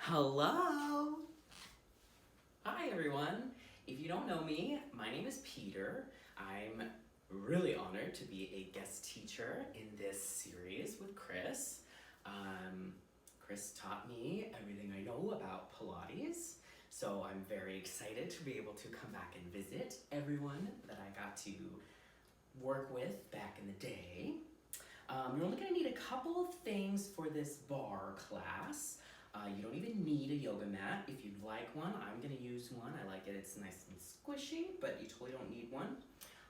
Hello! Hi everyone! If you don't know me, my name is Peter. I'm really honored to be a guest teacher in this series with Chris. Chris taught me everything I know about Pilates, so I'm very excited to be able to come back and visit everyone that I got to work with back in the day. You're only going to need a couple of things for this barre class. You don't even need a yoga mat. If you'd like one, I'm going to use one. I like it. It's nice and squishy, but you totally don't need one.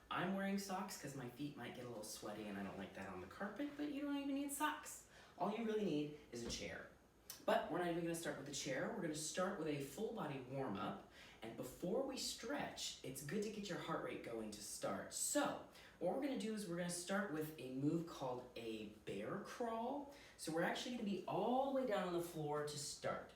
I'm wearing socks because my feet might get a little sweaty and I don't like that on the carpet, but you don't even need socks. All you really need is a chair. But we're not even going to start with the chair. We're going to start with a full body warm up. And before we stretch, it's good to get your heart rate going to start. So what we're going to do is we're going to start with a move called a bear crawl. So we're actually going to be all the way down on the floor to start.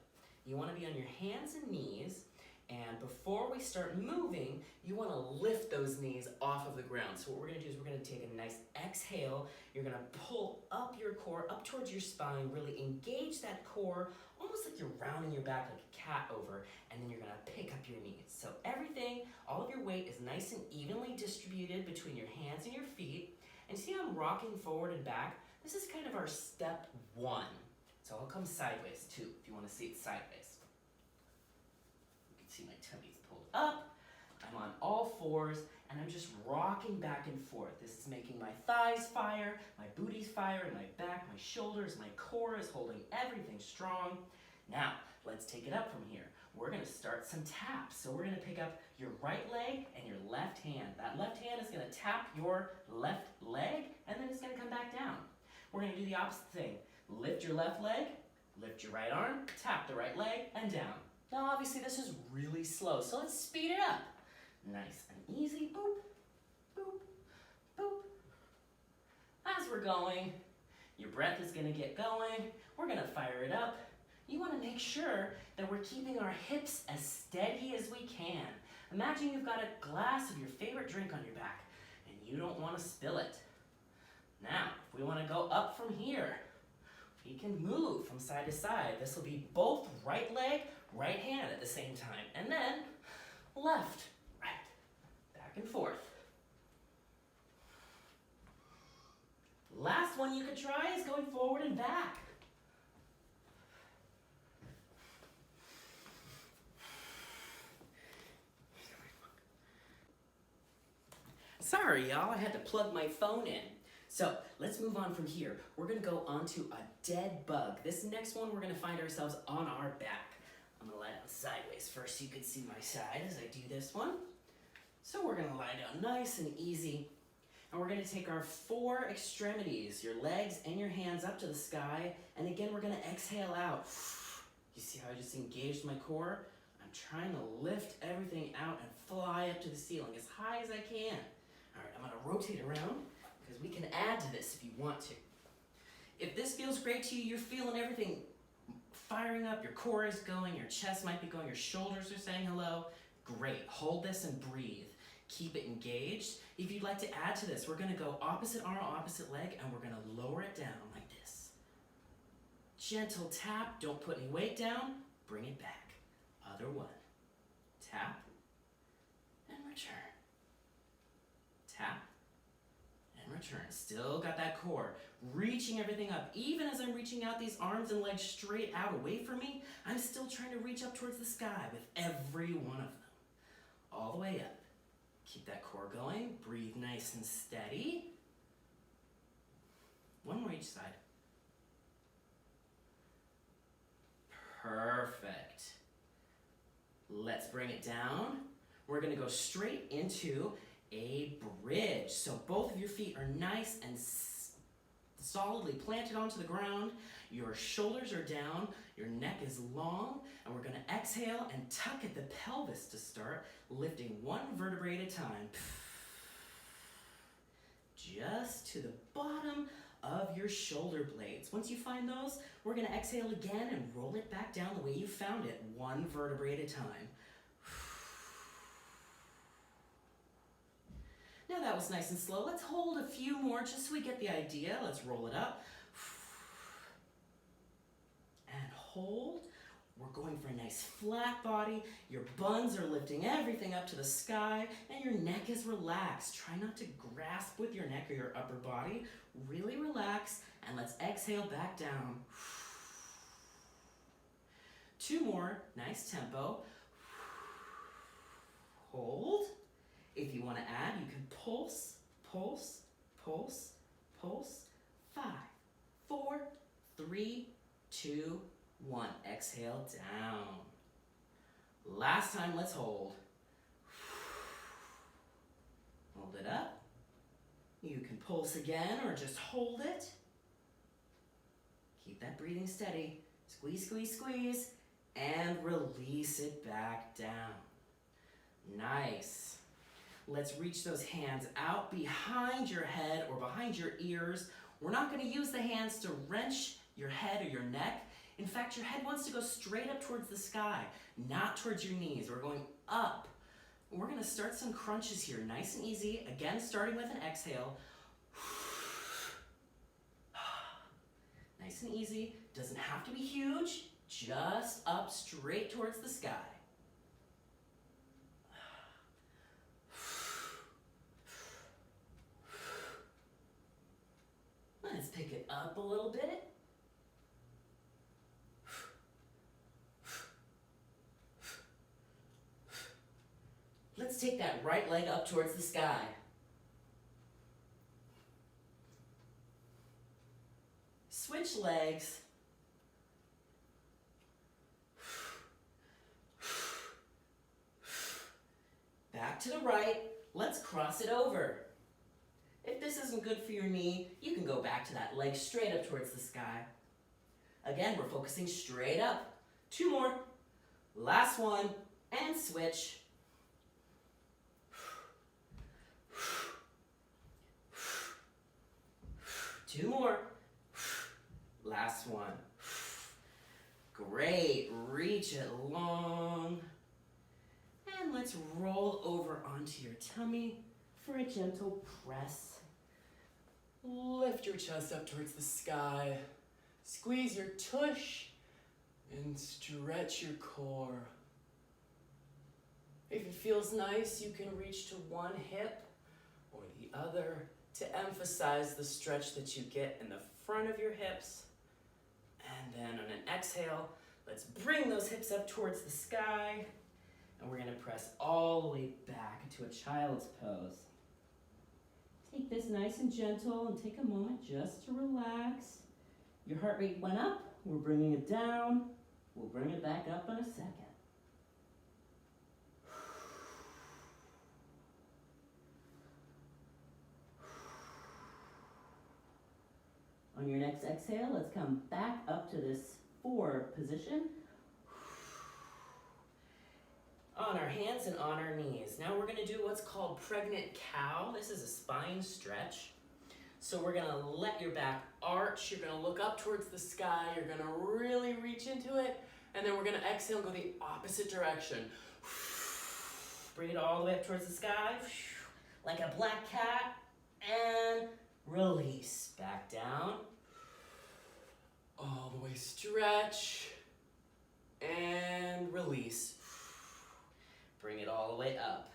You want to be on your hands and knees, and before we start moving, you want to lift those knees off of the ground. So what we're going to do is we're going to take a nice exhale. You're going to pull up your core, up towards your spine, really engage that core, almost like you're rounding your back like a cat over, and then you're going to pick up your knees. So everything, all of your weight is nice and evenly distributed between your hands and your feet. And see how I'm rocking forward and back? This is kind of our step one. So I'll come sideways too, if you want to see it sideways. You can see my tummy's pulled up. I'm on all fours, and I'm just rocking back and forth. This is making my thighs fire, my booty's fire, and my back, my shoulders, my core is holding everything strong. Now, let's take it up from here. We're going to start some taps. So we're going to pick up your right leg and your left hand. That left hand is going to tap your left leg, and then it's going to come back down. We're going to do the opposite thing. Lift your left leg, lift your right arm, tap the right leg, and down. Now obviously this is really slow, so let's speed it up. Nice and easy, boop, boop, boop. As we're going, your breath is going to get going. We're going to fire it up. You want to make sure that we're keeping our hips as steady as we can. Imagine you've got a glass of your favorite drink on your back, and you don't want to spill it. Now, if we want to go up from here, we can move from side to side. This will be both right leg, right hand at the same time. And then left, right, back and forth. Last one you could try is going forward and back. Sorry, y'all, I had to plug my phone in. So let's move on from here. We're gonna go onto a dead bug. This next one, we're gonna find ourselves on our back. I'm gonna lie down sideways first so you can see my side as I do this one. So we're gonna lie down nice and easy. And we're gonna take our four extremities, your legs and your hands up to the sky. And again, we're gonna exhale out. You see how I just engaged my core? I'm trying to lift everything out and fly up to the ceiling as high as I can. All right, I'm gonna rotate around, because we can add to this if you want to. If this feels great to you, you're feeling everything firing up, your core is going, your chest might be going, your shoulders are saying hello, great. Hold this and breathe. Keep it engaged. If you'd like to add to this, we're gonna go opposite arm, opposite leg, and we're gonna lower it down like this. Gentle tap, don't put any weight down, bring it back. Other one. Tap and return. Tap and return. Still got that core. Reaching everything up. Even as I'm reaching out these arms and legs straight out away from me, I'm still trying to reach up towards the sky with every one of them. All the way up. Keep that core going. Breathe nice and steady. One more each side. Perfect. Let's bring it down. We're going to go straight into a bridge. So both of your feet are nice and solidly planted onto the ground. Your shoulders are down, your neck is long, and we're gonna exhale and tuck at the pelvis to start, lifting one vertebrae at a time. Just to the bottom of your shoulder blades. Once you find those, we're gonna exhale again and roll it back down the way you found it, one vertebrae at a time. Now that was nice and slow. Let's hold a few more just so we get the idea. Let's roll it up. And hold. We're going for a nice flat body. Your buns are lifting everything up to the sky, and your neck is relaxed. Try not to grasp with your neck or your upper body. Really relax, and let's exhale back down. 2 more, nice tempo. Hold. If you want to add, you can pulse, pulse, pulse, pulse. 5, 4, 3, 2, 1. Exhale down. Last time, let's hold. Hold it up. You can pulse again or just hold it. Keep that breathing steady. Squeeze, squeeze, squeeze. And release it back down. Nice. Let's reach those hands out behind your head or behind your ears. We're not going to use the hands to wrench your head or your neck. In fact, your head wants to go straight up towards the sky, not towards your knees. We're going up. We're going to start some crunches here, nice and easy. Again, starting with an exhale. Nice and easy. Doesn't have to be huge. Just up straight towards the sky. Let's pick it up a little bit. Let's take that right leg up towards the sky. Switch legs. Back to the right. Let's cross it over. If this isn't good for your knee, you can go back to that leg straight up towards the sky. Again, we're focusing straight up. 2 more. Last one. And switch. 2 more. Last one. Great. Reach it long. And let's roll over onto your tummy for a gentle press. Lift your chest up towards the sky. Squeeze your tush and stretch your core. If it feels nice, you can reach to one hip or the other to emphasize the stretch that you get in the front of your hips. And then on an exhale, let's bring those hips up towards the sky. And we're going to press all the way back into a child's pose. Take this nice and gentle and take a moment just to relax. Your heart rate went up. We're bringing it down. We'll bring it back up in a second. On your next exhale, let's come back up to this 4 position. On our hands and on our knees. Now we're gonna do what's called pregnant cow. This is a spine stretch. So we're gonna let your back arch. You're gonna look up towards the sky. You're gonna really reach into it. And then we're gonna exhale and go the opposite direction. Bring it all the way up towards the sky. Like a black cat. And release. Back down. All the way stretch. And release. Bring it all the way up.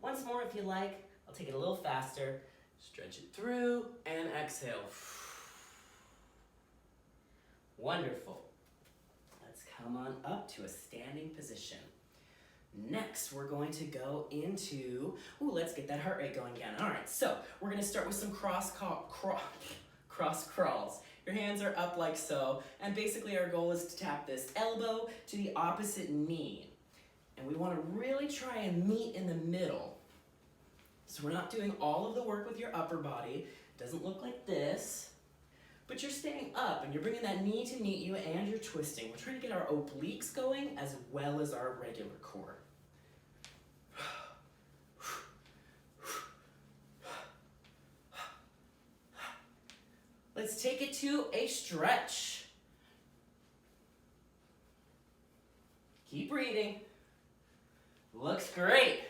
Once more if you like. I'll take it a little faster. Stretch it through and exhale. Wonderful. Let's come on up to a standing position. Next, we're going to go into, let's get that heart rate going again. All right, so we're gonna start with some cross crawls. Your hands are up like so, and basically our goal is to tap this elbow to the opposite knee. And we wanna really try and meet in the middle. So we're not doing all of the work with your upper body. It doesn't look like this, but you're staying up and you're bringing that knee to meet you and you're twisting. We're trying to get our obliques going as well as our regular core. Let's take it to a stretch. Keep breathing. Looks great.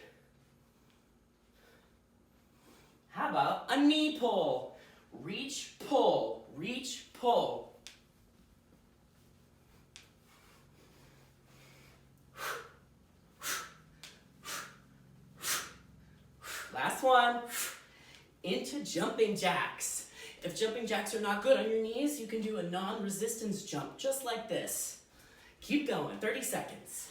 How about a knee pull? Reach, pull, reach, pull. one. Into jumping jacks. If jumping jacks are not good on your knees, you can do a non-resistance jump, just like this. Keep going, 30 seconds.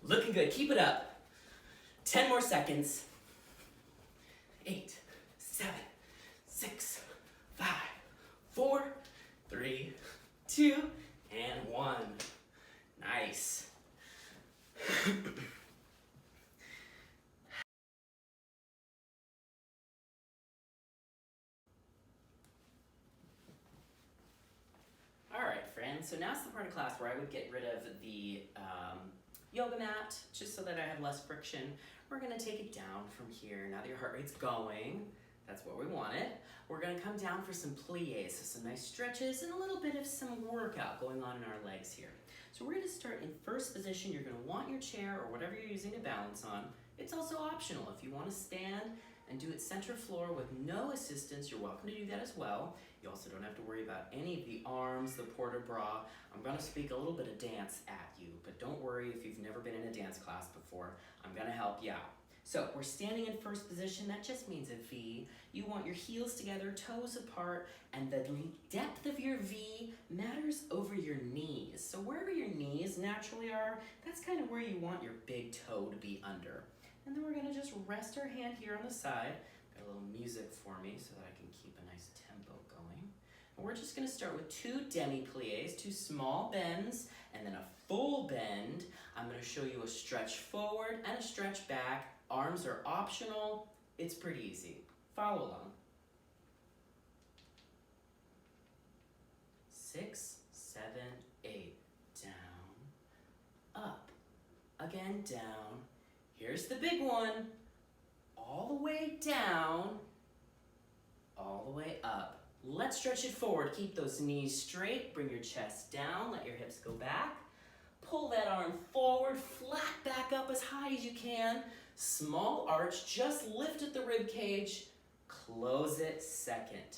Looking good, keep it up. 10 more seconds. 8, 7, 6, 5, 4, 3, 2, and 1. Nice. All right, friends, so now's the part of class where I would get rid of the yoga mat, just so that I have less friction. We're gonna take it down from here. Now that your heart rate's going, that's what we wanted. We're gonna come down for some pliés, so some nice stretches and a little bit of some workout going on in our legs here. So we're gonna start in first position. You're gonna want your chair or whatever you're using to balance on. It's also optional. If you wanna stand and do it center floor with no assistance, you're welcome to do that as well. You also don't have to worry about any of the arms, the port bras. I'm gonna speak a little bit of dance at you, but don't worry if you've never been in a dance class before. I'm gonna help you out. So we're standing in first position. That just means a V. You want your heels together, toes apart, and the depth of your V matters over your knees. So wherever your knees naturally are, that's kind of where you want your big toe to be under. And then we're gonna just rest our hand here on the side. Got a little music for me so that I can keep a nice tempo going. And we're just gonna start with 2 demi-pliés, 2 small bends, and then a full bend. I'm gonna show you a stretch forward and a stretch back. Arms are optional. It's pretty easy. Follow along. 6, 7, 8. Down, up, again down. Here's the big one. All the way down, all the way up. Let's stretch it forward. Keep those knees straight. Bring your chest down. Let your hips go back. Pull that arm forward, flat back up as high as you can. Small arch, just lift at the rib cage. Close it second.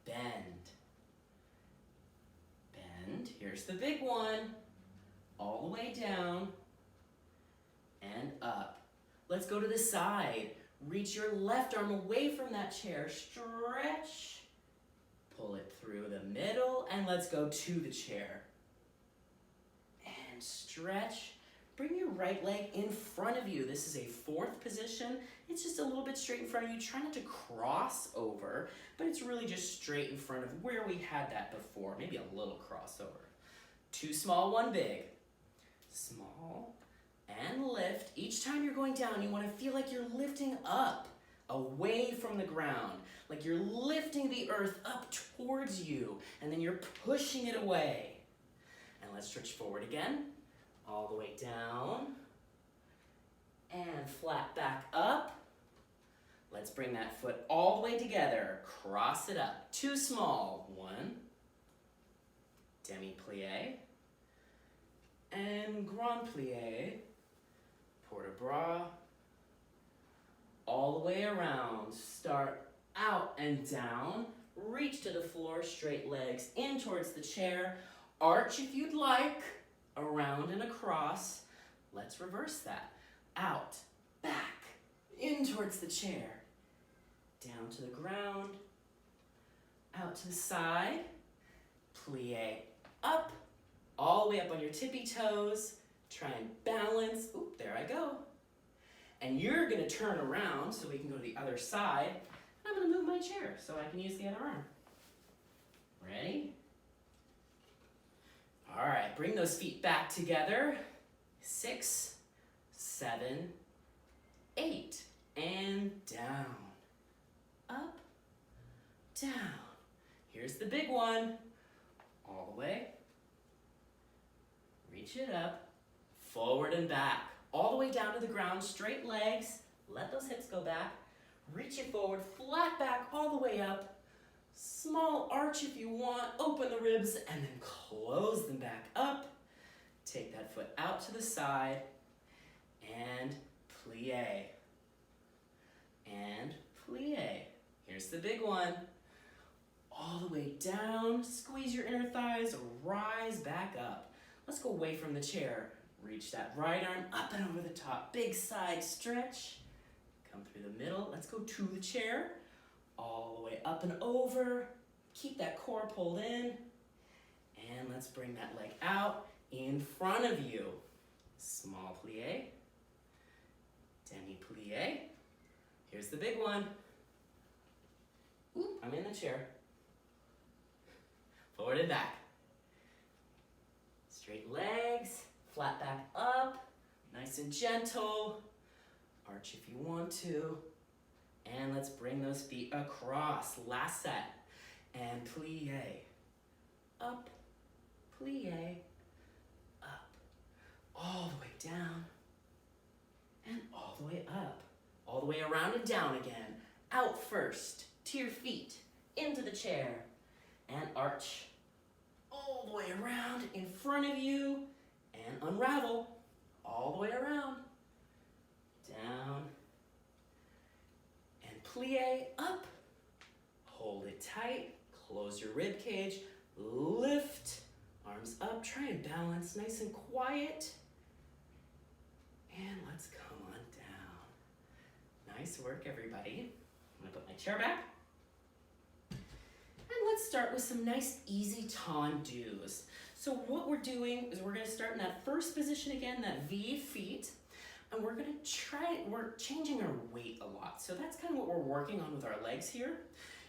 Bend. Bend. Here's the big one. All the way down and up. Let's go to the side. Reach your left arm away from that chair. Stretch. Pull it through the middle and let's go to the chair. And stretch. Bring your right leg in front of you. This is a 4th position. It's just a little bit straight in front of you. Try not to cross over, but it's really just straight in front of where we had that before. Maybe a little crossover. 2 small, 1 big. Small and lift. Each time you're going down, you want to feel like you're lifting up, away from the ground. Like you're lifting the earth up towards you, and then you're pushing it away. And let's stretch forward again. All the way down and flat back up. Let's bring that foot all the way together. Cross it up. 2 small. 1. Demi-plie. And grand plie. Port-a-bras. All the way around. Start out and down. Reach to the floor. Straight legs in towards the chair. Arch if you'd like. Around and across. Let's reverse that. Out, back, in towards the chair. Down to the ground. Out to the side. Plie up. All the way up on your tippy toes. Try and balance. Oop, there I go. And you're gonna turn around so we can go to the other side. I'm gonna move my chair so I can use the other arm. Ready? All right, bring those feet back together. 6, 7, 8, and down. Up, down. Here's the big one. All the way. Reach it up. Forward and back. All the way down to the ground, straight legs. Let those hips go back. Reach it forward, flat back, all the way up. Small arch if you want, open the ribs, and then close them back up. Take that foot out to the side, and plie. And plie. Here's the big one. all the way down. Squeeze your inner thighs, rise back up. Let's go away from the chair. Reach that right arm up and over the top. Big side stretch. Come through the middle. Let's go to the chair. All the way up and over. Keep that core pulled in. And let's bring that leg out in front of you. Small plie. Demi plie. Here's the big one. Ooh, I'm in the chair. Forward and back. Straight legs, flat back up, nice and gentle. Arch if you want to. And let's bring those feet across. Last set. And plie. Up, plie, up. All the way down. And all the way up. All the way around and down again. Out first, to your feet, into the chair. And arch. All the way around in front of you. And unravel. All the way around. Down. And plie up. Hold it tight. Close your rib cage. Lift. Arms up. Try and balance nice and quiet. And let's come on down. Nice work, everybody. I'm gonna put my chair back. And let's start with some nice, easy tendus. So what we're doing is we're gonna start in that first position again, that V feet. And we're changing our weight a lot. So that's kind of what we're working on with our legs here.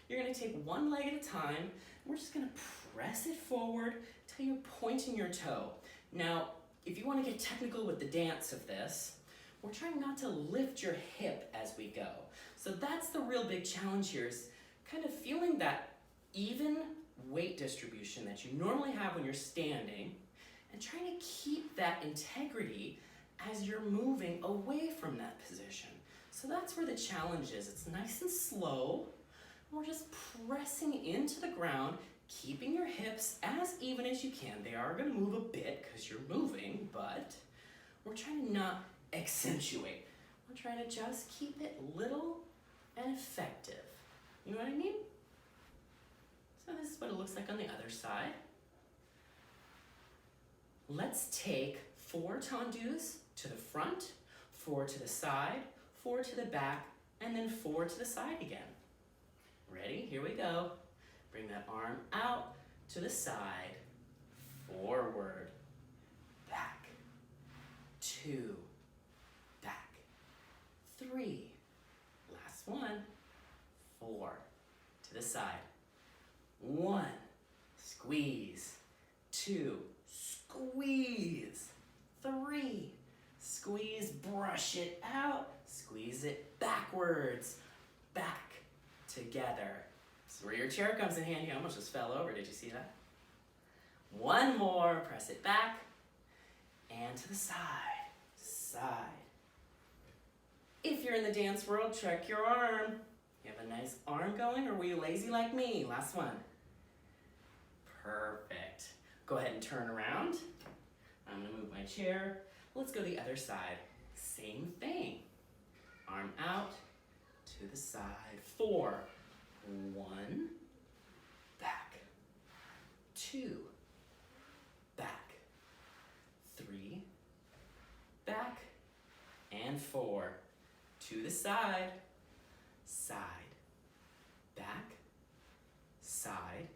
You're gonna take one leg at a time. We're just gonna press it forward till you're pointing your toe. Now, if you wanna get technical with the dance of this, we're trying not to lift your hip as we go. So that's the real big challenge here, is kind of feeling that even weight distribution that you normally have when you're standing, and trying to keep that integrity as you're moving away from that position. So that's where the challenge is. It's nice and slow. We're just pressing into the ground, keeping your hips as even as you can. They are gonna move a bit because you're moving, but we're trying to not accentuate. We're trying to just keep it little and effective. You know what I mean? So this is what it looks like on the other side. Let's take 4 tendus to the front, 4 to the side, 4 to the back, and then 4 to the side again. Ready? Here we go. Bring that arm out to the side, forward, back, 2, back, 3, last one, 4, to the side, 1, squeeze, 2, squeeze, 3, squeeze, brush it out, squeeze it backwards, back, together. This is where your chair comes in handy. I almost just fell over, did you see that? One more, press it back, and to the side, side. If you're in the dance world, check your arm. You have a nice arm going, or were you lazy like me? Last one. Perfect. Go ahead and turn around. I'm gonna move my chair. Let's go the other side. Same thing. Arm out to the side. 4, 1, back, 2, back, 3, back, and 4. To the side, side, back, side,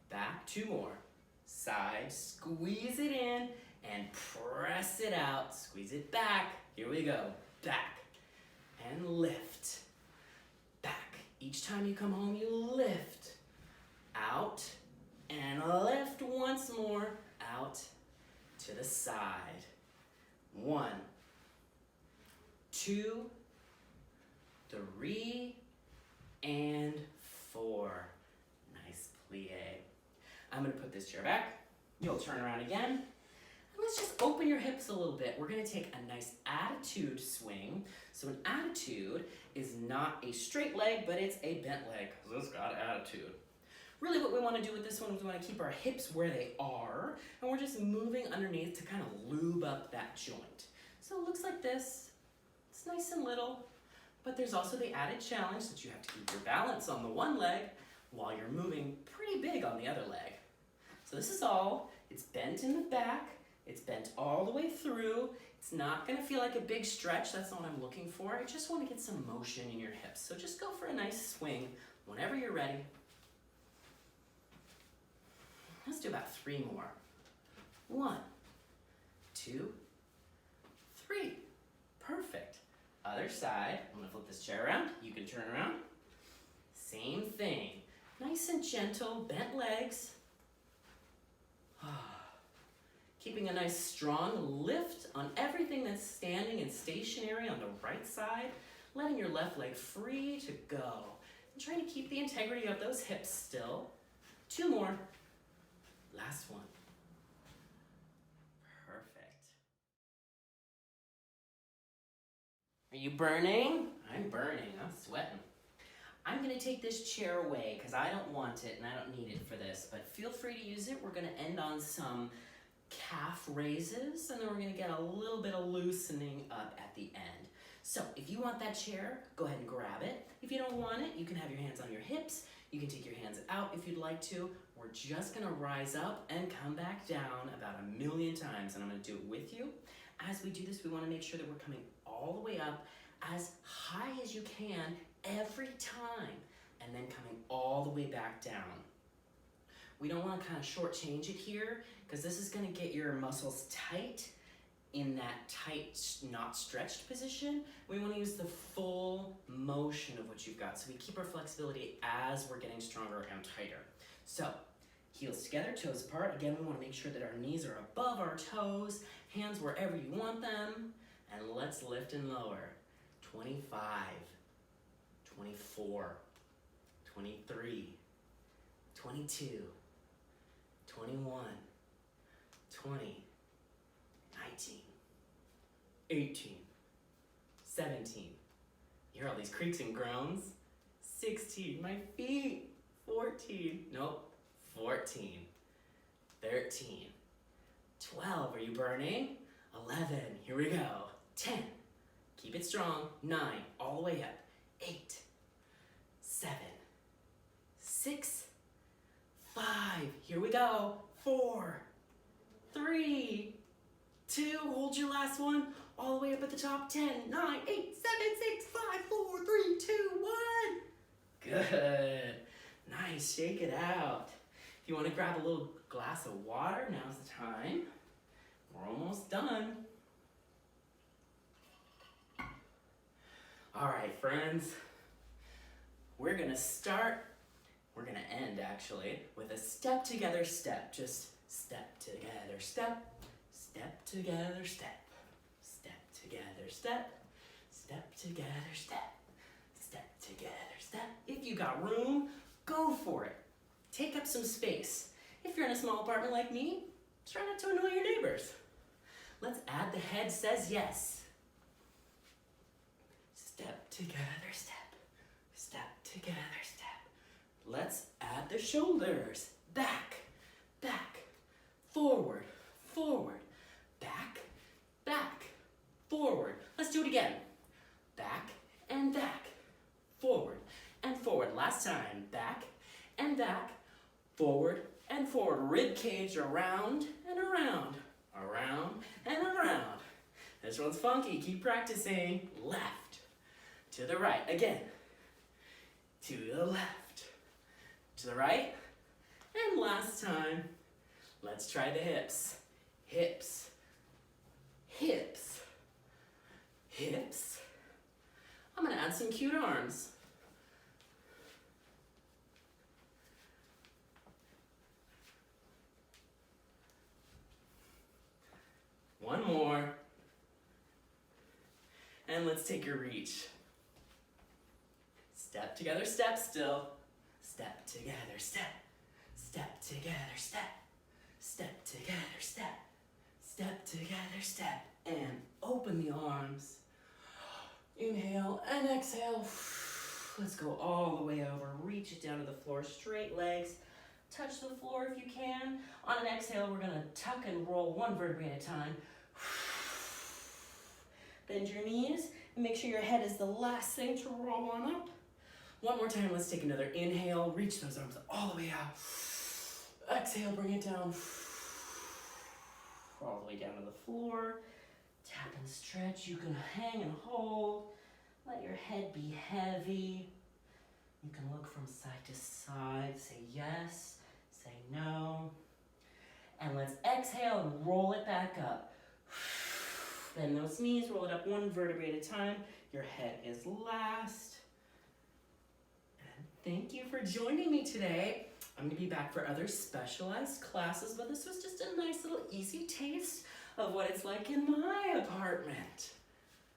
back. 2 more. Side, squeeze it in and press it out. Squeeze it back. Here we go. Back and lift. Back. Each time you come home, you lift. Out and lift once more. Out to the side. 1, 2, 3, and 4. Nice plie. I'm gonna put this chair back. You'll turn around again. And let's just open your hips a little bit. We're gonna take a nice attitude swing. So an attitude is not a straight leg, but it's a bent leg, because it's got attitude. Really what we wanna do with this one is we wanna keep our hips where they are, and we're just moving underneath to kind of lube up that joint. So it looks like this. It's nice and little, but there's also the added challenge that you have to keep your balance on the one leg while you're moving pretty big on the other leg. So this is all, it's bent in the back, it's bent all the way through. It's not gonna feel like a big stretch, that's not what I'm looking for. I just wanna get some motion in your hips. So just go for a nice swing whenever you're ready. Let's do about 3 more. 1, 2, 3. Perfect. Other side. I'm gonna flip this chair around. You can turn around. Same thing. Nice and gentle, bent legs. Keeping a nice strong lift on everything that's standing and stationary on the right side. Letting your left leg free to go. And trying to keep the integrity of those hips still. 2 more. Last one. Perfect. Are you burning? I'm burning, I'm sweating. I'm gonna take this chair away because I don't want it and I don't need it for this, but feel free to use it. We're gonna end on some calf raises and then we're gonna get a little bit of loosening up at the end. So if you want that chair, go ahead and grab it. If you don't want it, you can have your hands on your hips. You can take your hands out if you'd like to. We're just gonna rise up and come back down about 1,000,000 times, and I'm gonna do it with you. As we do this, we wanna make sure that we're coming all the way up as high as you can every time, and then coming all the way back down. We don't wanna kind of shortchange it here, because this is gonna get your muscles tight in that tight, not stretched position. We wanna use the full motion of what you've got, so we keep our flexibility as we're getting stronger and tighter. So, heels together, toes apart. Again, we wanna make sure that our knees are above our toes, hands wherever you want them, and let's lift and lower. 25, 24, 23, 22, 21, 20, 19, 18, 17. You hear all these creaks and groans? 16, my feet. 14, nope, 14, 13, 12, are you burning? 11, here we go. 10, keep it strong. 9, all the way up. 8, 7, 6, 5, here we go. 4, 3, 2, hold your last one. All the way up at the top. 10, 9, 8, 7, 6, 5, 4, 3, 2, 1. Good. Nice, shake it out. If you want to grab a little glass of water, now's the time. We're almost done. All right, friends. We're gonna end actually, with a step together step. Just step together step, step together step, step together step, step together step, step together step. If you got room, go for it. Take up some space. If you're in a small apartment like me, try not to annoy your neighbors. Let's add the head says yes. Step together step, step together step. Let's add the shoulders. Back, back, forward, forward, back, back, forward. Let's do it again. Back and back, forward and forward. Last time, back and back, forward and forward. Rib cage around and around, around and around. This one's funky, keep practicing. Left, to the right, again. To the left, to the right, and last time. Let's try the hips. Hips, hips, hips. I'm gonna add some cute arms. One more. And let's take a reach. Step together, step still. Step together, step. Step together, step. Step together, step. Step together, step. And open the arms. Inhale and exhale. Let's go all the way over. Reach it down to the floor. Straight legs. Touch the floor if you can. On an exhale, we're gonna tuck and roll one vertebrae at a time. Bend your knees and make sure your head is the last thing to roll on up. One more time, let's take another inhale. Reach those arms all the way out. Exhale, bring it down. All the way down to the floor. Tap and stretch. You can hang and hold. Let your head be heavy. You can look from side to side. Say yes, say no. And let's exhale and roll it back up. Bend those knees, roll it up one vertebrae at a time. Your head is last. And thank you for joining me today. I'm gonna be back for other specialized classes, but this was just a nice little easy taste of what it's like in my apartment.